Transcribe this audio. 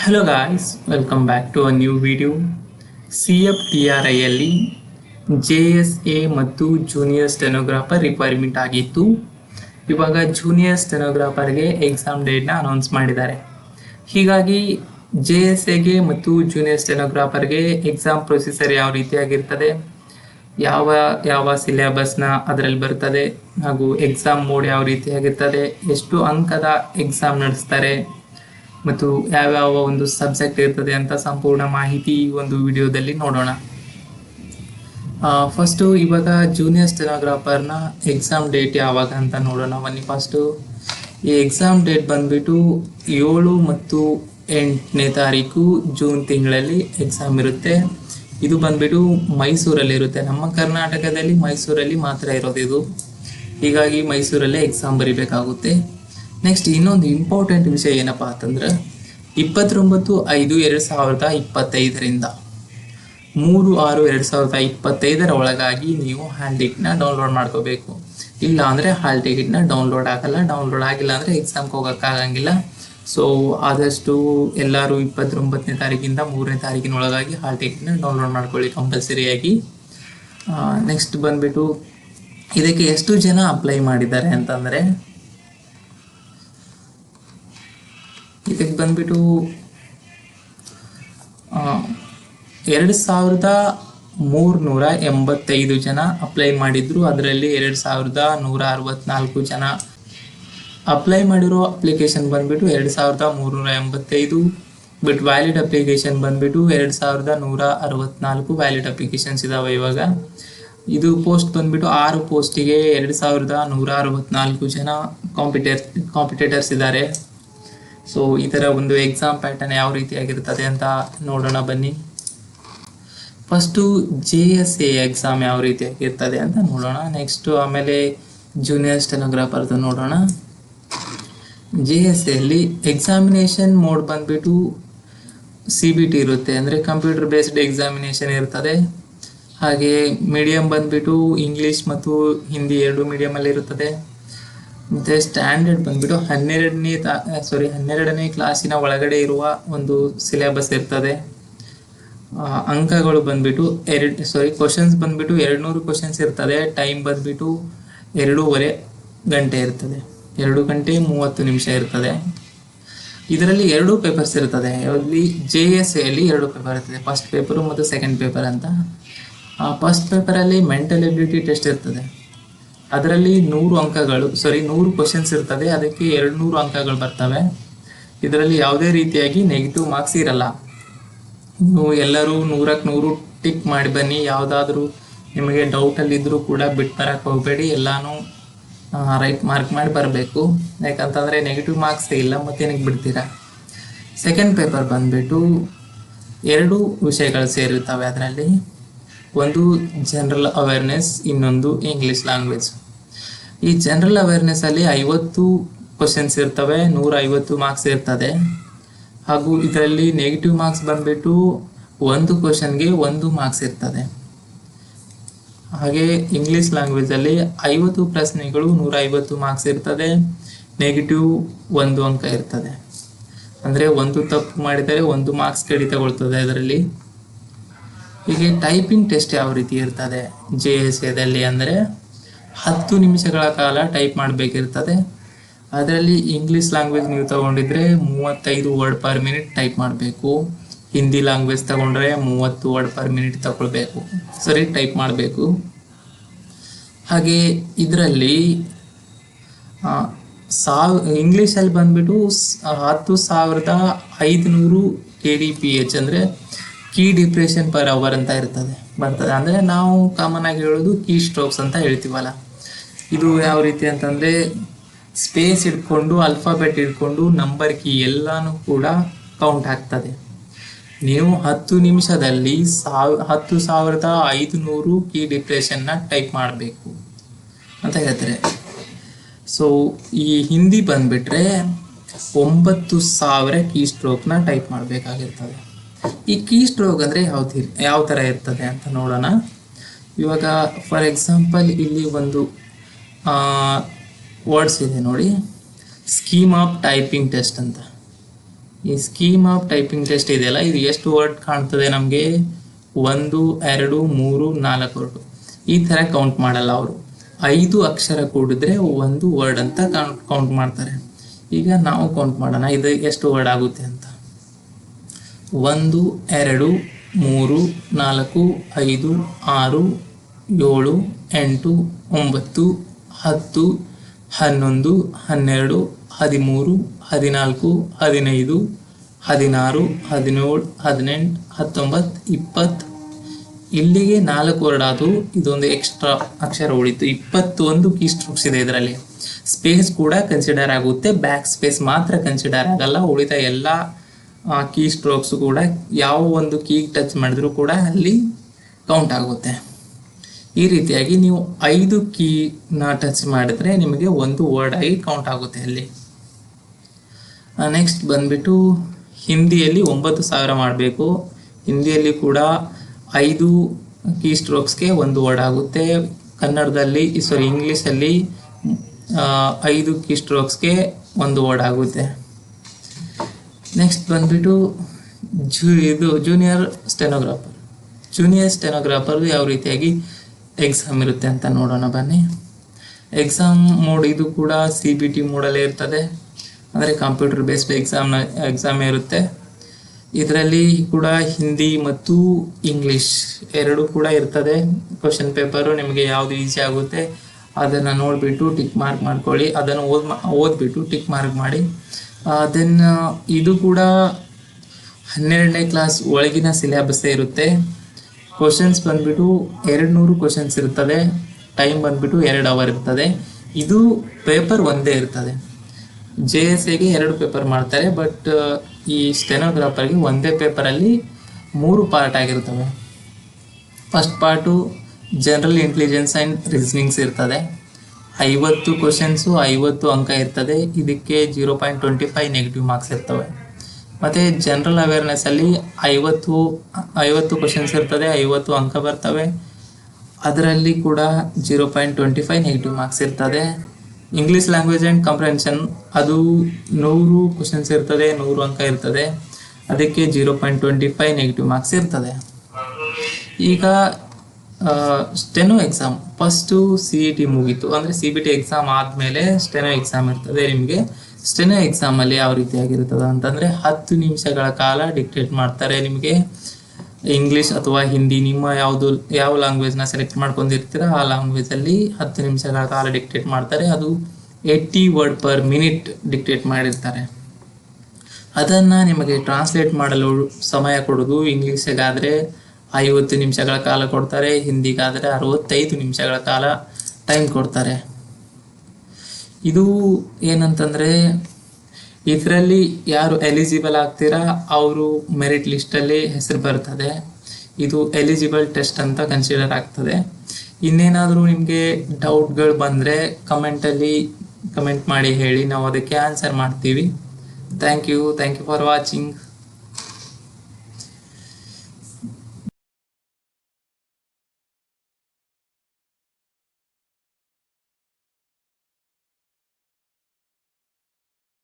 Hello guys, welcome back to a new video. CFTRIಯಲ್ಲಿ JSA ಮತ್ತು junior stenographer requirement ಆಗಿತ್ತು. ಇವಾಗ ಜೂನಿಯರ್ ಸ್ಟೆನೋಗ್ರಾಫರ್ಗೆ ಎಕ್ಸಾಮ್ ಡೇಟ್ನ ಅನೌನ್ಸ್ ಮಾಡಿದ್ದಾರೆ. ಹೀಗಾಗಿ JSAಗೆ ಮತ್ತು ಜೂನಿಯರ್ ಸ್ಟೆನೋಗ್ರಾಫರ್ಗೆ ಎಕ್ಸಾಮ್ ಪ್ರೊಸೀಸರ್ ಯಾವ ರೀತಿಯಾಗಿರ್ತದೆ, ಯಾವ ಯಾವ ಸಿಲೆಬಸ್ನ ಅದರಲ್ಲಿ ಬರ್ತದೆ, ಹಾಗೂ ಎಕ್ಸಾಮ್ ಮೋಡ್ ಯಾವ ರೀತಿಯಾಗಿರ್ತದೆ, ಎಷ್ಟು ಅಂಕದ ಎಕ್ಸಾಮ್ ನಡೆಸ್ತಾರೆ ಮತ್ತು ಯಾವ್ಯಾವ ಒಂದು ಸಬ್ಜೆಕ್ಟ್ ಇರ್ತದೆ ಅಂತ ಸಂಪೂರ್ಣ ಮಾಹಿತಿ ಈ ಒಂದು ವಿಡಿಯೋದಲ್ಲಿ ನೋಡೋಣ. ಫಸ್ಟು ಇವಾಗ ಜೂನಿಯರ್ ಸ್ಟೆನೋಗ್ರಾಫರ್ನ ಎಕ್ಸಾಮ್ ಡೇಟ್ ಯಾವಾಗ ಅಂತ ನೋಡೋಣ. ಬನ್ನಿ, ಫಸ್ಟು ಈ ಎಕ್ಸಾಮ್ ಡೇಟ್ ಬಂದ್ಬಿಟ್ಟು 7 ಮತ್ತು 8ನೇ ತಾರೀಕು ಜೂನ್ ತಿಂಗಳಲ್ಲಿ ಎಕ್ಸಾಮ್ ಇರುತ್ತೆ. ಇದು ಬಂದ್ಬಿಟ್ಟು ಮೈಸೂರಲ್ಲಿ ಇರುತ್ತೆ. ನಮ್ಮ ಕರ್ನಾಟಕದಲ್ಲಿ ಮೈಸೂರಲ್ಲಿ ಮಾತ್ರ ಇರೋದು ಇದು. ಹೀಗಾಗಿ ಮೈಸೂರಲ್ಲೇ ಎಕ್ಸಾಮ್ ಬರಿಬೇಕಾಗುತ್ತೆ. ನೆಕ್ಸ್ಟ್ ಇನ್ನೊಂದು ಇಂಪಾರ್ಟೆಂಟ್ ವಿಷಯ ಏನಪ್ಪ ಅಂತಂದ್ರೆ 29/5/2025ರಿಂದ 3/6/2025 ಒಳಗಾಗಿ ನೀವು ಹಾಲ್ ಟಿಕೆಟ್ನ ಡೌನ್ಲೋಡ್ ಮಾಡ್ಕೋಬೇಕು. ಇಲ್ಲ ಅಂದರೆ ಹಾಲ್ ಟಿಕೆಟ್ನ ಡೌನ್ಲೋಡ್ ಆಗಲ್ಲ. ಡೌನ್ಲೋಡ್ ಆಗಿಲ್ಲ ಅಂದರೆ ಎಕ್ಸಾಮ್ಗೆ ಹೋಗೋಕ್ಕಾಗಂಗಿಲ್ಲ. ಸೊ ಆದಷ್ಟು ಎಲ್ಲರೂ 29ನೇ ತಾರೀಕಿಂದ 3ನೇ ತಾರೀಕಿನೊಳಗಾಗಿ ಹಾಲ್ ಟಿಕೆಟ್ನ ಡೌನ್ಲೋಡ್ ಮಾಡ್ಕೊಳ್ಳಿ ಕಂಪಲ್ಸರಿಯಾಗಿ. ನೆಕ್ಸ್ಟ್ ಬಂದ್ಬಿಟ್ಟು ಇದಕ್ಕೆ ಎಷ್ಟು ಜನ ಅಪ್ಲೈ ಮಾಡಿದ್ದಾರೆ ಅಂತಂದರೆ, ಇದಕ್ಕೆ ಬಂದ್ಬಿಟ್ಟು 2385 ಜನ ಅಪ್ಲೈ ಮಾಡಿದ್ರು. ಅದರಲ್ಲಿ 2164 ಜನ ಅಪ್ಲೈ ಮಾಡಿರೋ ಅಪ್ಲಿಕೇಶನ್ ಬಂದ್ಬಿಟ್ಟು 2385. ಬಟ್ ವ್ಯಾಲಿಡ್ ಅಪ್ಲಿಕೇಶನ್ ಬಂದ್ಬಿಟ್ಟು 2164 ವ್ಯಾಲಿಡ್ ಅಪ್ಲಿಕೇಶನ್ಸ್ ಇದಾವೆ. ಇವಾಗ ಇದು ಪೋಸ್ಟ್ ಬಂದ್ಬಿಟ್ಟು 6 ಪೋಸ್ಟಿಗೆ 2164 ಜನ ಕಾಂಪಿಟೇಟರ್ಸ್ ಇದ್ದಾರೆ. ಸೊ ಈ ಥರ ಒಂದು ಎಕ್ಸಾಮ್ ಪ್ಯಾಟರ್ನ್ ಯಾವ ರೀತಿಯಾಗಿರ್ತದೆ ಅಂತ ನೋಡೋಣ ಬನ್ನಿ. ಫಸ್ಟು JSA ಎಕ್ಸಾಮ್ ಯಾವ ರೀತಿಯಾಗಿರ್ತದೆ ಅಂತ ನೋಡೋಣ. ನೆಕ್ಸ್ಟು ಆಮೇಲೆ ಜೂನಿಯರ್ ಸ್ಟೆನೋಗ್ರಾಫರ್ದು ನೋಡೋಣ. JSAಯಲ್ಲಿ ಎಕ್ಸಾಮಿನೇಷನ್ ಮೋಡ್ ಬಂದ್ಬಿಟ್ಟು CBT ಇರುತ್ತೆ, ಅಂದರೆ ಕಂಪ್ಯೂಟರ್ ಬೇಸ್ಡ್ ಎಕ್ಸಾಮಿನೇಷನ್ ಇರ್ತದೆ. ಹಾಗೆ ಮೀಡಿಯಮ್ ಬಂದ್ಬಿಟ್ಟು ಇಂಗ್ಲೀಷ್ ಮತ್ತು ಹಿಂದಿ 2 ಮೀಡಿಯಮಲ್ಲಿ ಇರುತ್ತದೆ. ಮತ್ತು ಸ್ಟ್ಯಾಂಡರ್ಡ್ ಬಂದ್ಬಿಟ್ಟು 12ನೇ ಕ್ಲಾಸಿನ ಒಳಗಡೆ ಇರುವ ಒಂದು ಸಿಲೆಬಸ್ ಇರ್ತದೆ. ಅಂಕಗಳು ಬಂದ್ಬಿಟ್ಟು ಕ್ವಶನ್ಸ್ ಬಂದ್ಬಿಟ್ಟು 200 ಕ್ವಶನ್ಸ್ ಇರ್ತದೆ. ಟೈಮ್ ಬಂದ್ಬಿಟ್ಟು 2.5 ಗಂಟೆ ಇರ್ತದೆ. 2 ಗಂಟೆ 30 ನಿಮಿಷ ಇರ್ತದೆ. ಇದರಲ್ಲಿ 2 ಪೇಪರ್ಸ್ ಇರ್ತದೆ. ಇಲ್ಲಿ JSAಯಲ್ಲಿ 2 ಪೇಪರ್ ಇರ್ತದೆ, ಫಸ್ಟ್ ಪೇಪರು ಮತ್ತು ಸೆಕೆಂಡ್ ಪೇಪರ್ ಅಂತ. ಫಸ್ಟ್ ಪೇಪರಲ್ಲಿ ಮೆಂಟಲ್ ಎಬಿಲಿಟಿ ಟೆಸ್ಟ್ ಇರ್ತದೆ. ಅದರಲ್ಲಿ 100 ಕ್ವಶನ್ಸ್ ಇರ್ತದೆ. ಅದಕ್ಕೆ 200 ಅಂಕಗಳು ಬರ್ತವೆ. ಇದರಲ್ಲಿ ಯಾವುದೇ ರೀತಿಯಾಗಿ ನೆಗೆಟಿವ್ ಮಾರ್ಕ್ಸ್ ಇರಲ್ಲ. ನೀವು ಎಲ್ಲರೂ 100ಕ್ಕೆ 100 ಟಿಕ್ ಮಾಡಿ ಬನ್ನಿ. ಯಾವುದಾದ್ರೂ ನಿಮಗೆ ಡೌಟಲ್ಲಿದ್ದರೂ ಕೂಡ ಬಿಟ್ಟು ಬರೋಕ್ಕೆ ಹೋಗಬೇಡಿ. ಎಲ್ಲನೂ ರೈಟ್ ಮಾರ್ಕ್ ಮಾಡಿ ಬರಬೇಕು. ಯಾಕಂತಂದರೆ ನೆಗೆಟಿವ್ ಮಾರ್ಕ್ಸ್ ಇಲ್ಲ, ಮತ್ತೇನಕ್ಕೆ ಬಿಡ್ತೀರಾ. ಸೆಕೆಂಡ್ ಪೇಪರ್ ಬಂದುಬಿಟ್ಟು 2 ವಿಷಯಗಳು ಸೇರಿರ್ತವೆ. ಅದರಲ್ಲಿ ಒಂದು ಜನರಲ್ ಅವೇರ್ನೆಸ್, ಇನ್ನೊಂದು ಇಂಗ್ಲೀಷ್ ಲ್ಯಾಂಗ್ವೇಜ್. ಈ ಜನರಲ್ ಅವೇರ್ನೆಸ್ಸಲ್ಲಿ 50 ಕ್ವಶನ್ಸ್ ಇರ್ತವೆ, 150 ಮಾರ್ಕ್ಸ್ ಇರ್ತದೆ. ಹಾಗೂ ಇದರಲ್ಲಿ ನೆಗೆಟಿವ್ ಮಾರ್ಕ್ಸ್ ಬಂದ್ಬಿಟ್ಟು 1 ಕ್ವಶನ್ಗೆ 1 ಮಾರ್ಕ್ಸ್ ಇರ್ತದೆ. ಹಾಗೆ ಇಂಗ್ಲೀಷ್ ಲ್ಯಾಂಗ್ವೇಜಲ್ಲಿ 50 ಪ್ರಶ್ನೆಗಳು 150 ಮಾರ್ಕ್ಸ್ ಇರ್ತದೆ. ನೆಗೆಟಿವ್ 1 ಅಂಕ ಇರ್ತದೆ. ಅಂದರೆ 1 ತಪ್ಪು ಮಾಡಿದರೆ 1 ಮಾರ್ಕ್ಸ್ ಕಡಿತಗೊಳ್ತದೆ ಅದರಲ್ಲಿ. ಹೀಗೆ ಟೈಪಿಂಗ್ ಟೆಸ್ಟ್ ಯಾವ ರೀತಿ ಇರ್ತದೆ JSAದಲ್ಲಿ ಅಂದರೆ 10 ನಿಮಿಷಗಳ ಕಾಲ ಟೈಪ್ ಮಾಡಬೇಕಿರ್ತದೆ. ಅದರಲ್ಲಿ ಇಂಗ್ಲೀಷ್ ಲ್ಯಾಂಗ್ವೇಜ್ ನೀವು ತಗೊಂಡಿದ್ರೆ 35 ವರ್ಡ್ ಪರ್ ಮಿನಿಟ್ ಟೈಪ್ ಮಾಡಬೇಕು. ಹಿಂದಿ ಲ್ಯಾಂಗ್ವೇಜ್ ತಗೊಂಡ್ರೆ 30 ವರ್ಡ್ ಪರ್ ಮಿನಿಟ್ ಟೈಪ್ ಮಾಡಬೇಕು. ಹಾಗೆ ಇದರಲ್ಲಿ ಇಂಗ್ಲೀಷಲ್ಲಿ ಬಂದ್ಬಿಟ್ಟು 10,500 kdph ಅಂದರೆ ಕೀ ಡಿಪ್ರೆಷನ್ ಪರ್ ಅವರ್ ಅಂತ ಬರ್ತದೆ. ಅಂದರೆ ನಾವು ಕಾಮನ್ ಆಗಿ ಹೇಳೋದು ಕೀ ಸ್ಟ್ರೋಕ್ಸ್ ಅಂತ ಹೇಳ್ತೀವಲ್ಲ. ಇದು ಯಾವ ರೀತಿ ಅಂತಂದರೆ ಸ್ಪೇಸ್ ಇಟ್ಕೊಂಡು ಅಲ್ಫಾಬೆಟ್ ಇಟ್ಕೊಂಡು ನಂಬರ್ ಕೀ ಎಲ್ಲನೂ ಕೂಡ ಕೌಂಟ್ ಆಗ್ತದೆ. ನೀವು 10 ನಿಮಿಷದಲ್ಲಿ 10,500 ಕೀ ಡಿಪ್ರೆಷನ್ನ ಟೈಪ್ ಮಾಡಬೇಕು ಅಂತ ಹೇಳ್ತಾರೆ. ಸೊ ಈ ಹಿಂದಿ ಬಂದುಬಿಟ್ರೆ 9,000 ಕೀ ಸ್ಟ್ರೋಕ್ನ ಟೈಪ್ ಮಾಡಬೇಕಾಗಿರ್ತದೆ. ಈ ಕೀ ಸ್ಟ್ರೋಕ್ ಅಂದರೆ ಯಾವ ಥರ ಇರ್ತದೆ ಅಂತ ನೋಡೋಣ. ಇವಾಗ ಫಾರ್ ಎಕ್ಸಾಂಪಲ್ ಇಲ್ಲಿ ಒಂದು ವರ್ಡ್ಸ್ ಇದೆ ನೋಡಿ, ಸ್ಕೀಮ್ ಆಫ್ ಟೈಪಿಂಗ್ ಟೆಸ್ಟ್ ಅಂತ. ಈ ಸ್ಕೀಮ್ ಆಫ್ ಟೈಪಿಂಗ್ ಟೆಸ್ಟ್ ಇದೆಯಲ್ಲ, ಇದು ಎಷ್ಟು ವರ್ಡ್ ಕಾಣ್ತದೆ ನಮಗೆ? 1 2 3 4 ವರ್ಡ್. ಈ ಥರ ಕೌಂಟ್ ಮಾಡಲ್ಲ ಅವರು. 5 ಅಕ್ಷರ ಕೂಡಿದ್ರೆ ಒಂದು ವರ್ಡ್ ಅಂತ ಕೌಂಟ್ ಮಾಡ್ತಾರೆ. ಈಗ ನಾವು ಕೌಂಟ್ ಮಾಡೋಣ ಇದು ಎಷ್ಟು ವರ್ಡ್ ಆಗುತ್ತೆ ಅಂತ. 1 2 3 4 5 6 7 8 9 10 11 12 13 14 15 16 17 18 19 20. ಇಲ್ಲಿಗೆ 4 ವರ್ಡ್ ಆದವು. ಇದೊಂದು ಎಕ್ಸ್ಟ್ರಾ ಅಕ್ಷರ ಉಳಿತು. 21 ಕೀ ಸ್ಟ್ರೋಕ್ಸ್ ಇದೆ ಇದರಲ್ಲಿ. ಸ್ಪೇಸ್ ಕೂಡ ಕನ್ಸಿಡರ್ ಆಗುತ್ತೆ, ಬ್ಯಾಕ್ ಸ್ಪೇಸ್ ಮಾತ್ರ ಕನ್ಸಿಡರ್ ಆಗಲ್ಲ. ಉಳಿದ ಎಲ್ಲ ಕೀ ಸ್ಟ್ರೋಕ್ಸ್ ಕೂಡ ಯಾವ ಒಂದು ಕೀ ಟಚ್ ಮಾಡಿದ್ರು ಕೂಡ ಅಲ್ಲಿ ಕೌಂಟ್ ಆಗುತ್ತೆ. ಈ ರೀತಿಯಾಗಿ ನೀವು 5 ಕೀನ ಟಚ್ ಮಾಡಿದ್ರೆ ನಿಮಗೆ ಒಂದು ವರ್ಡ್ ಆಗಿ ಕೌಂಟ್ ಆಗುತ್ತೆ ಅಲ್ಲಿ. ನೆಕ್ಸ್ಟ್ ಬಂದ್ಬಿಟ್ಟು ಹಿಂದಿಯಲ್ಲಿ 9000 ಮಾಡಬೇಕು. ಹಿಂದಿಯಲ್ಲಿ ಕೂಡ 5 ಕೀ ಸ್ಟ್ರೋಕ್ಸ್ಗೆ ಒಂದು ವರ್ಡ್ ಆಗುತ್ತೆ. ಕನ್ನಡದಲ್ಲಿ ಇಂಗ್ಲೀಷಲ್ಲಿ 5 ಕೀ ಸ್ಟ್ರೋಕ್ಸ್ಗೆ ಒಂದು ವರ್ಡ್ ಆಗುತ್ತೆ. ನೆಕ್ಸ್ಟ್ ಬಂದ್ಬಿಟ್ಟು ಇದು ಜೂನಿಯರ್ ಸ್ಟೆನೋಗ್ರಾಫರ್ ಯಾವ ರೀತಿಯಾಗಿ ಎಕ್ಸಾಮ್ ಇರುತ್ತೆ ಅಂತ ನೋಡೋಣ ಬನ್ನಿ. ಎಕ್ಸಾಮ್ ಮೋಡ್ ಇದು ಕೂಡ CBT ಮೋಡಲ್ಲೇ ಇರ್ತದೆ, ಅಂದರೆ ಕಂಪ್ಯೂಟರ್ ಬೇಸ್ಡ್ ಎಕ್ಸಾಮ್ ಇರುತ್ತೆ. ಇದರಲ್ಲಿ ಕೂಡ ಹಿಂದಿ ಮತ್ತು ಇಂಗ್ಲೀಷ್ ಎರಡು ಕೂಡ ಇರ್ತದೆ. ಕ್ವಶನ್ ಪೇಪರು ನಿಮಗೆ ಯಾವುದು ಈಸಿ ಆಗುತ್ತೆ ಅದನ್ನು ನೋಡಿಬಿಟ್ಟು ಟಿಕ್ ಮಾರ್ಕ್ ಮಾಡ್ಕೊಳ್ಳಿ. ಅದನ್ನು ಓದ್ಬಿಟ್ಟು ಟಿಕ್ ಮಾರ್ಕ್ ಮಾಡಿ. ದೆನ್ ಇದು ಕೂಡ 12ನೇ ಕ್ಲಾಸ್ ಒಳಗಿನ ಸಿಲೆಬಸ್ಸೇ ಇರುತ್ತೆ. ಕ್ವಶನ್ಸ್ ಬಂದ್ಬಿಟ್ಟು 200 ಕ್ವಶನ್ಸ್ ಇರ್ತದೆ. ಟೈಮ್ ಬಂದ್ಬಿಟ್ಟು 2 ಅವರ್ ಇರ್ತದೆ. ಇದು ಪೇಪರ್ ಒಂದೇ ಇರ್ತದೆ. JSAಗೆ 2 ಪೇಪರ್ ಮಾಡ್ತಾರೆ, ಬಟ್ ಈ ಸ್ಟೆನೋಗ್ರಾಫರ್ಗೆ ಒಂದೇ ಪೇಪರಲ್ಲಿ 3 ಪಾರ್ಟ್ ಆಗಿರ್ತವೆ. First part general intelligence and reasonings ಇರ್ತದೆ. 50 ಕ್ವಶನ್ಸು 50 ಅಂಕ ಇರ್ತದೆ. ಇದಕ್ಕೆ 0.25 ನೆಗೆಟಿವ್ ಮಾರ್ಕ್ಸ್ ಇರ್ತವೆ. ಮತ್ತು ಜನರಲ್ ಅವೇರ್ನೆಸ್ಸಲ್ಲಿ 50 ಕ್ವಶನ್ಸ್ ಇರ್ತದೆ, 50 ಅಂಕ ಬರ್ತವೆ. ಅದರಲ್ಲಿ ಕೂಡ 0.25 ನೆಗೆಟಿವ್ ಮಾರ್ಕ್ಸ್ ಇರ್ತದೆ. ಇಂಗ್ಲೀಷ್ ಲ್ಯಾಂಗ್ವೇಜ್ ಆ್ಯಂಡ್ ಕಾಂಪ್ರಿಹೆನ್ಷನ್ ಅದು 100 ಕ್ವಶನ್ಸ್ ಇರ್ತದೆ, 100 ಅಂಕ ಇರ್ತದೆ. ಅದಕ್ಕೆ 0.25 ನೆಗೆಟಿವ್ ಮಾರ್ಕ್ಸ್ ಇರ್ತದೆ. ಈಗ ಸ್ಟೆನೋ ಎಕ್ಸಾಮ್ ಫಸ್ಟು CET ಮುಗೀತು, ಅಂದರೆ CBT ಎಕ್ಸಾಮ್ ಆದಮೇಲೆ ಸ್ಟೆನೋ ಎಕ್ಸಾಮ್ ಇರ್ತದೆ ನಿಮಗೆ. ಸ್ಟೆನೋ ಎಕ್ಸಾಮಲ್ಲಿ ಯಾವ ರೀತಿಯಾಗಿರ್ತದೆ ಅಂತಂದರೆ 10 ನಿಮಿಷಗಳ ಕಾಲ ಡಿಕ್ಟೇಟ್ ಮಾಡ್ತಾರೆ ನಿಮಗೆ. ಇಂಗ್ಲೀಷ್ ಅಥವಾ ಹಿಂದಿ ನಿಮ್ಮ ಯಾವ ಲ್ಯಾಂಗ್ವೇಜ್ನ ಸೆಲೆಕ್ಟ್ ಮಾಡ್ಕೊಂಡಿರ್ತೀರ ಆ ಲ್ಯಾಂಗ್ವೇಜಲ್ಲಿ 10 ನಿಮಿಷಗಳ ಕಾಲ ಡಿಕ್ಟೇಟ್ ಮಾಡ್ತಾರೆ. ಅದು 80 ವರ್ಡ್ ಪರ್ ಮಿನಿಟ್ ಡಿಕ್ಟೇಟ್ ಮಾಡಿರ್ತಾರೆ. ಅದನ್ನು ನಿಮಗೆ ಟ್ರಾನ್ಸ್ಲೇಟ್ ಮಾಡಲು ಸಮಯ ಕೊಡೋದು. ಇಂಗ್ಲೀಷಿಗಾದರೆ 50 ನಿಮಿಷಗಳ ಕಾಲ ಕೊಡ್ತಾರೆ, ಹಿಂದಿಗಾದರೆ 65 ನಿಮಿಷಗಳ ಕಾಲ ಟೈಮ್ ಕೊಡ್ತಾರೆ. ಇದು ಏನಂತಂದರೆ ಇದರಲ್ಲಿ ಯಾರು ಎಲಿಜಿಬಲ್ ಆಗ್ತೀರಾ ಅವರು ಮೆರಿಟ್ ಲಿಸ್ಟಲ್ಲಿ ಹೆಸರು ಬರ್ತದೆ. ಇದು ಎಲಿಜಿಬಲ್ ಟೆಸ್ಟ್ ಅಂತ ಕನ್ಸಿಡರ್ ಆಗ್ತದೆ. ಇನ್ನೇನಾದರೂ ನಿಮಗೆ ಡೌಟ್ಗಳು ಬಂದರೆ ಕಮೆಂಟ್ ಮಾಡಿ ಹೇಳಿ, ನಾವು ಅದಕ್ಕೆ ಆನ್ಸರ್ ಮಾಡ್ತೀವಿ. Thank you for watching.